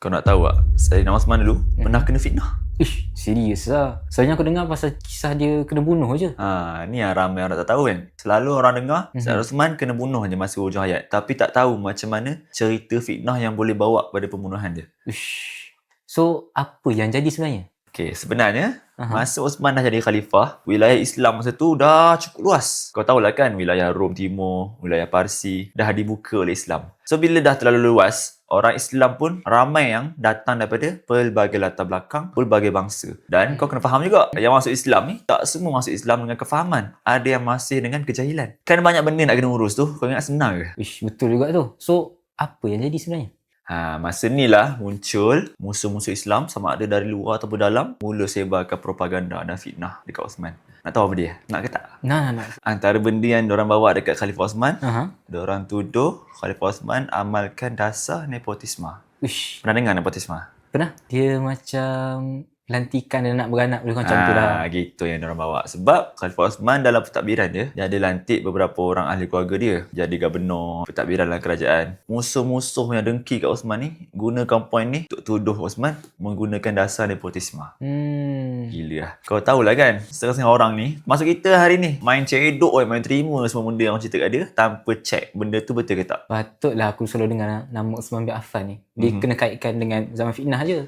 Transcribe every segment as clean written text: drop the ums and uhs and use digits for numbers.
Kau nak tahu tak? Sayyidina Osman dulu pernah kena fitnah. Ish, serius lah. Soalnya aku dengar pasal kisah dia kena bunuh je. Ni yang ramai orang tak tahu kan. Selalu orang dengar Sayyidina Osman kena bunuh je masa hujung hayat. Tapi tak tahu macam mana cerita fitnah yang boleh bawa pada pembunuhan dia. Ish. So, apa yang jadi sebenarnya? Okey, sebenarnya masa Osman dah jadi khalifah, wilayah Islam masa tu dah cukup luas. Kau tahulah kan, wilayah Rom Timur, wilayah Parsi dah dibuka oleh Islam. So bila dah terlalu luas, orang Islam pun ramai yang datang daripada pelbagai latar belakang, pelbagai bangsa. Dan kau kena faham juga, yang masuk Islam ni tak semua masuk Islam dengan kefahaman. Ada yang masih dengan kejahilan. Kan banyak benda nak kena urus tu, kau ingat senang ke? Ish, betul juga tu. So, apa yang jadi sebenarnya? Masa ni lah muncul musuh-musuh Islam sama ada dari luar ataupun dalam mula sebarkan propaganda dan fitnah dekat Osman. Nak tahu apa dia? Nak ke tak? Nak. Antara benda yang diorang bawa dekat Khalifah Osman, Aha. diorang tuduh Khalifah Osman amalkan dasar nepotisme. Ish, Pernah dengar nepotisme? pernah? Dia macam lantikan dan nak beranak lebih macam tu lah. Gitu yang diorang bawa. Sebab Khalifah Osman dalam pentadbiran dia ada lantik beberapa orang ahli keluarga dia jadi gubernur pentadbiran dalam kerajaan. Musuh-musuh yang dengki kat Osman ni gunakan poin ni untuk tuduh Osman menggunakan dasar nepotisme. Gila lah. Kau tahulah kan, setengah-setengah orang ni, masuk kita hari ni, main cedok, main terima semua benda yang orang cerita kat dia tanpa check benda tu betul ke tak. Patutlah aku selalu dengar nama Osman bin Affan ni. Dia kena kaitkan dengan zaman fitnah je.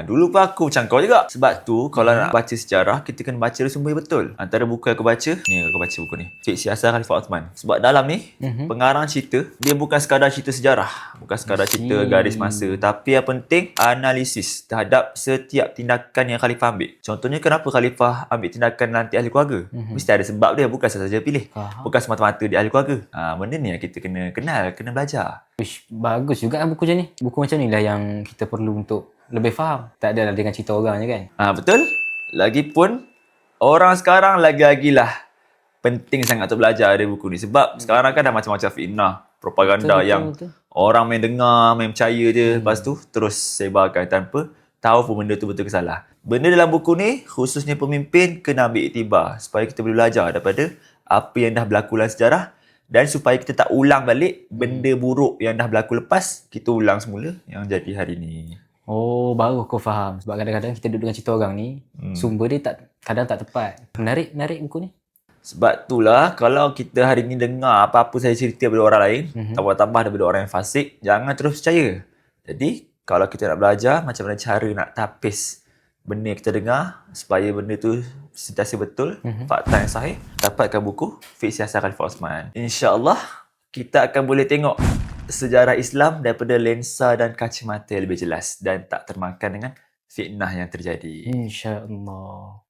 Dulu pun aku macam kau juga. Sebab tu, kalau nak baca sejarah, kita kena baca sumber betul. Antara buku yang aku baca, ni aku baca buku ni. Fiqh Siasat Khalifah Osman. Sebab dalam ni, pengarang cerita, dia bukan sekadar cerita sejarah. Bukan sekadar cerita garis masa. Tapi yang penting, analisis terhadap setiap tindakan yang Khalifah ambil. Contohnya, kenapa Khalifah ambil tindakan lantik ahli keluarga? Mesti ada sebab dia, bukan sahaja pilih. Bukan semata-mata dia ahli keluarga. Benda ni yang kita kena kenal, kena belajar. Ish, bagus juga buku macam ni. Buku macam ni lah yang kita perlu untuk lebih faham. Tak adalah dengan cerita orang je kan. Betul. Lagipun, orang sekarang lagi-lagilah penting sangat untuk belajar dari buku ni. Sebab sekarang kan dah macam-macam fitnah, propaganda betul. Orang main dengar, main percaya je. Lepas tu, terus sebarkan tanpa tahu pun benda tu betul ke salah. Benda dalam buku ni, khususnya pemimpin, kena ambil iktibar. Supaya kita boleh belajar daripada apa yang dah berlaku dalam sejarah. Dan supaya kita tak ulang balik benda buruk yang dah berlaku lepas, kita ulang semula yang jadi hari ni. Oh, baru aku faham. Sebab kadang-kadang kita duduk dengan cerita orang ni, sumber dia kadang tak tepat. Menarik buku ni. Sebab itulah, kalau kita hari ni dengar apa-apa saya cerita daripada orang lain, tambah-tambah daripada orang yang fasik, jangan terus percaya. Jadi, kalau kita nak belajar macam mana cara nak tapis benda yang kita dengar, supaya benda tu sentiasa betul, fakta yang sahih, dapatkan buku Fiqh Siasat Khalifah Osman. InsyaAllah, kita akan boleh tengok sejarah Islam daripada lensa dan kacamata yang lebih jelas dan tak termakan dengan fitnah yang terjadi. InsyaAllah.